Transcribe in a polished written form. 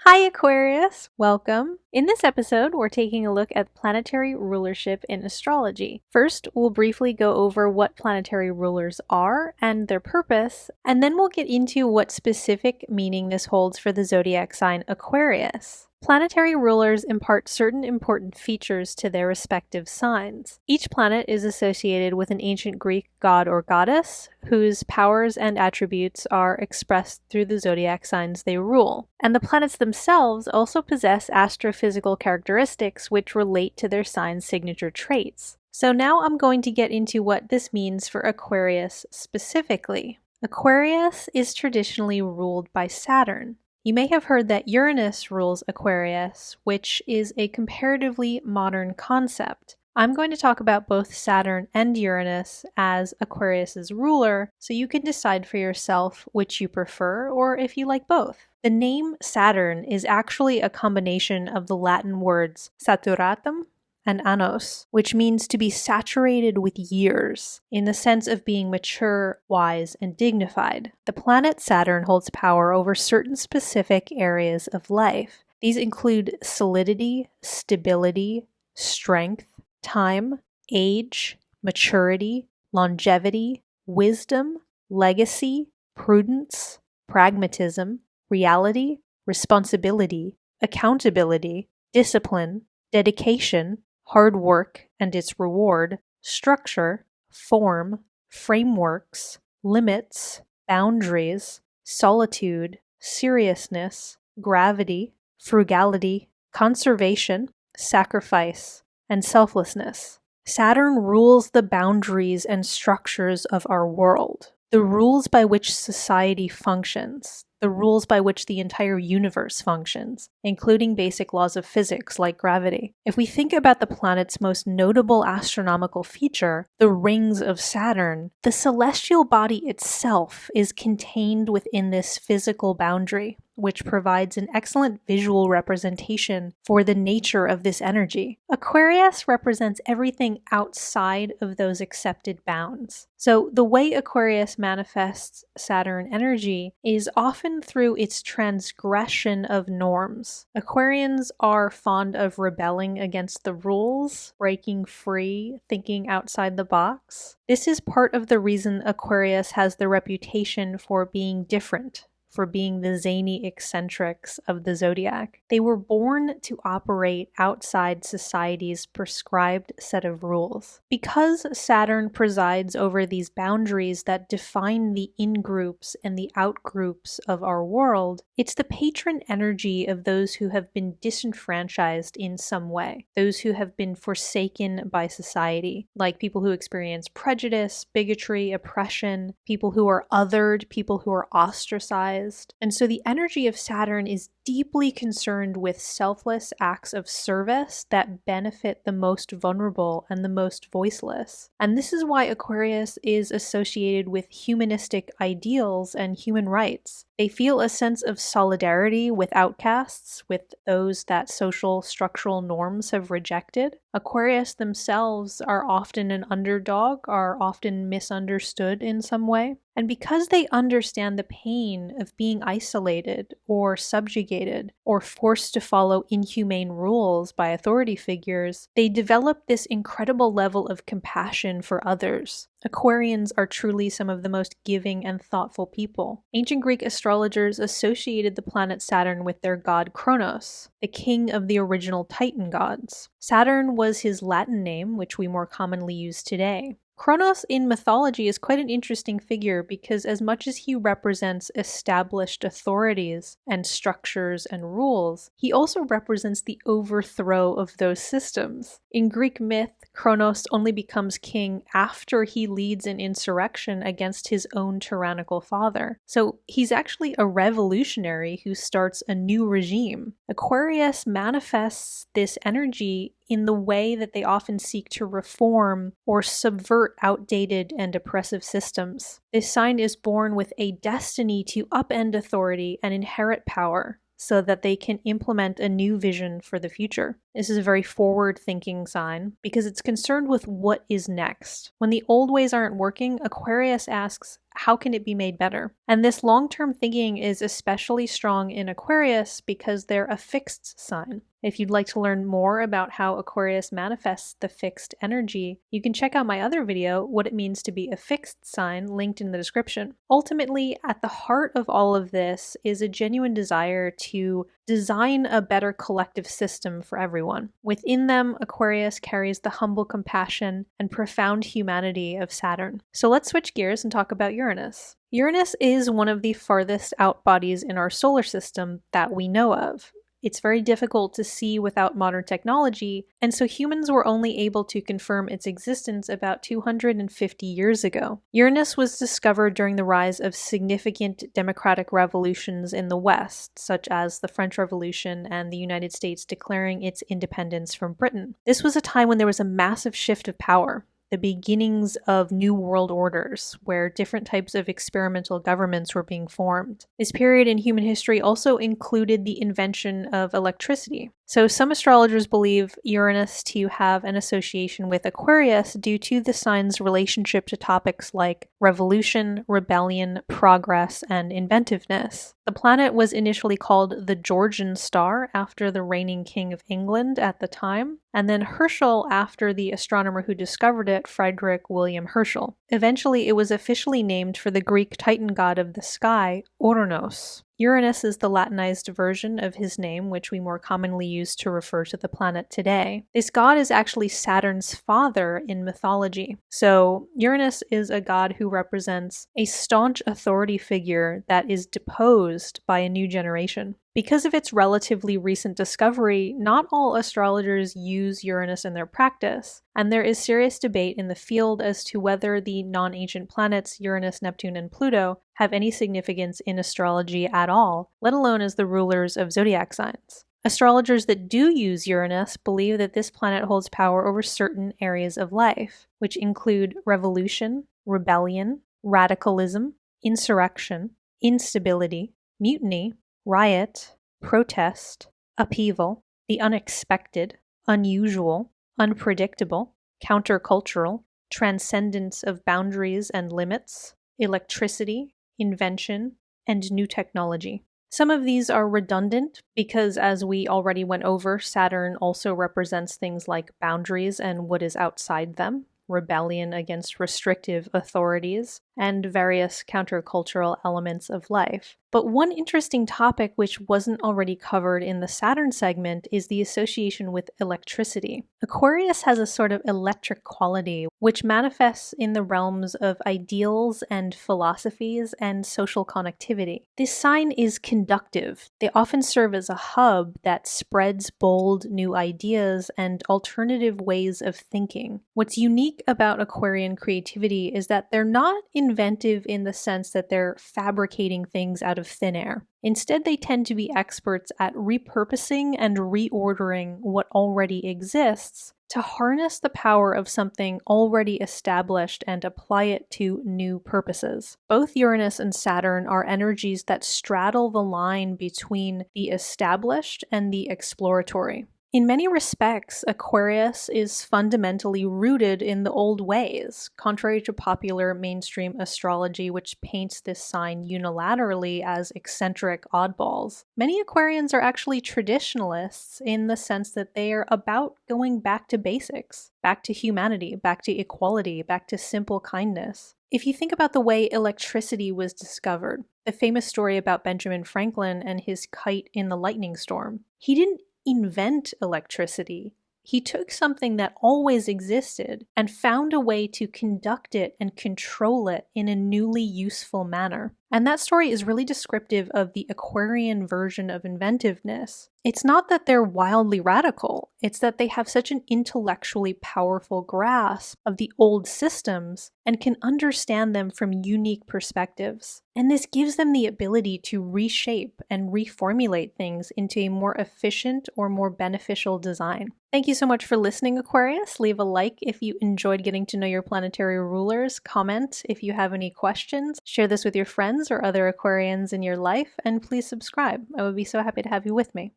Hi Aquarius! Welcome! In this episode, we're taking a look at planetary rulership in astrology. First, we'll briefly go over what planetary rulers are and their purpose, and then we'll get into what specific meaning this holds for the zodiac sign Aquarius. Planetary rulers impart certain important features to their respective signs. Each planet is associated with an ancient Greek god or goddess, whose powers and attributes are expressed through the zodiac signs they rule. And the planets themselves also possess astrophysical characteristics which relate to their sign's signature traits. So now I'm going to get into what this means for Aquarius specifically. Aquarius is traditionally ruled by Saturn. You may have heard that Uranus rules Aquarius, which is a comparatively modern concept. I'm going to talk about both Saturn and Uranus as Aquarius's ruler, so you can decide for yourself which you prefer or if you like both. The name Saturn is actually a combination of the Latin words saturatum and annos, which means to be saturated with years, in the sense of being mature, wise, and dignified. The planet Saturn holds power over certain specific areas of life. These include solidity, stability, strength, time, age, maturity, longevity, wisdom, legacy, prudence, pragmatism, reality, responsibility, accountability, discipline, dedication, hard work and its reward, structure, form, frameworks, limits, boundaries, solitude, seriousness, gravity, frugality, conservation, sacrifice, and selflessness. Saturn rules the boundaries and structures of our world, the rules by which society functions, the rules by which the entire universe functions, including basic laws of physics like gravity. If we think about the planet's most notable astronomical feature, the rings of Saturn, the celestial body itself is contained within this physical boundary, which provides an excellent visual representation for the nature of this energy. Aquarius represents everything outside of those accepted bounds. So the way Aquarius manifests Saturn energy is often through its transgression of norms. Aquarians are fond of rebelling against the rules, breaking free, thinking outside the box. This is part of the reason Aquarius has the reputation for being different, for being the zany eccentrics of the zodiac. They were born to operate outside society's prescribed set of rules. Because Saturn presides over these boundaries that define the in-groups and the out-groups of our world, it's the patron energy of those who have been disenfranchised in some way, those who have been forsaken by society, like people who experience prejudice, bigotry, oppression, people who are othered, people who are ostracized. And so the energy of Saturn is deeply concerned with selfless acts of service that benefit the most vulnerable and the most voiceless. And this is why Aquarius is associated with humanistic ideals and human rights. They feel a sense of solidarity with outcasts, with those that social structural norms have rejected. Aquarius themselves are often an underdog, are often misunderstood in some way. And because they understand the pain of being isolated or subjugated or forced to follow inhumane rules by authority figures, they develop this incredible level of compassion for others. Aquarians are truly some of the most giving and thoughtful people. Ancient Greek astrologers associated the planet Saturn with their god Kronos, the king of the original Titan gods. Saturn was his Latin name, which we more commonly use today. Kronos in mythology is quite an interesting figure because as much as he represents established authorities and structures and rules, he also represents the overthrow of those systems. In Greek myth, Kronos only becomes king after he leads an insurrection against his own tyrannical father. So he's actually a revolutionary who starts a new regime. Aquarius manifests this energy in the way that they often seek to reform or subvert outdated and oppressive systems. This sign is born with a destiny to upend authority and inherit power, so that they can implement a new vision for the future. This is a very forward-thinking sign because it's concerned with what is next. When the old ways aren't working, Aquarius asks, how can it be made better? And this long-term thinking is especially strong in Aquarius because they're a fixed sign. If you'd like to learn more about how Aquarius manifests the fixed energy, you can check out my other video, What It Means to Be a Fixed Sign, linked in the description. Ultimately, at the heart of all of this is a genuine desire to design a better collective system for everyone. Within them, Aquarius carries the humble compassion and profound humanity of Saturn. So let's switch gears and talk about Uranus. Uranus is one of the farthest out bodies in our solar system that we know of. It's very difficult to see without modern technology, and so humans were only able to confirm its existence about 250 years ago. Uranus was discovered during the rise of significant democratic revolutions in the West, such as the French Revolution and the United States declaring its independence from Britain. This was a time when there was a massive shift of power, the beginnings of new world orders, where different types of experimental governments were being formed. This period in human history also included the invention of electricity. So some astrologers believe Uranus to have an association with Aquarius due to the sign's relationship to topics like revolution, rebellion, progress, and inventiveness. The planet was initially called the Georgian star after the reigning king of England at the time, and then Herschel after the astronomer who discovered it, Friedrich William Herschel. Eventually, it was officially named for the Greek Titan god of the sky, Uranos. Uranus is the Latinized version of his name, which we more commonly use to refer to the planet today. This god is actually Saturn's father in mythology. So Uranus is a god who represents a staunch authority figure that is deposed by a new generation. Because of its relatively recent discovery, not all astrologers use Uranus in their practice, and there is serious debate in the field as to whether the non-ancient planets Uranus, Neptune, and Pluto have any significance in astrology at all, let alone as the rulers of zodiac signs. Astrologers that do use Uranus believe that this planet holds power over certain areas of life, which include revolution, rebellion, radicalism, insurrection, instability, mutiny, riot, protest, upheaval, the unexpected, unusual, unpredictable, countercultural, transcendence of boundaries and limits, electricity, invention, and new technology. Some of these are redundant because, as we already went over, Saturn also represents things like boundaries and what is outside them, rebellion against restrictive authorities, and various countercultural elements of life. But one interesting topic which wasn't already covered in the Saturn segment is the association with electricity. Aquarius has a sort of electric quality which manifests in the realms of ideals and philosophies and social connectivity. This sign is conductive. They often serve as a hub that spreads bold new ideas and alternative ways of thinking. What's unique about Aquarian creativity is that they're not inventive in the sense that they're fabricating things out of thin air. Instead, they tend to be experts at repurposing and reordering what already exists to harness the power of something already established and apply it to new purposes. Both Uranus and Saturn are energies that straddle the line between the established and the exploratory. In many respects, Aquarius is fundamentally rooted in the old ways, contrary to popular mainstream astrology, which paints this sign unilaterally as eccentric oddballs. Many Aquarians are actually traditionalists in the sense that they are about going back to basics, back to humanity, back to equality, back to simple kindness. If you think about the way electricity was discovered, the famous story about Benjamin Franklin and his kite in the lightning storm, he didn't invent electricity. He took something that always existed and found a way to conduct it and control it in a newly useful manner. And that story is really descriptive of the Aquarian version of inventiveness. It's not that they're wildly radical, it's that they have such an intellectually powerful grasp of the old systems and can understand them from unique perspectives. And this gives them the ability to reshape and reformulate things into a more efficient or more beneficial design. Thank you so much for listening, Aquarius. Leave a like if you enjoyed getting to know your planetary rulers, comment if you have any questions, share this with your friends or other Aquarians in your life, and please subscribe. I would be so happy to have you with me.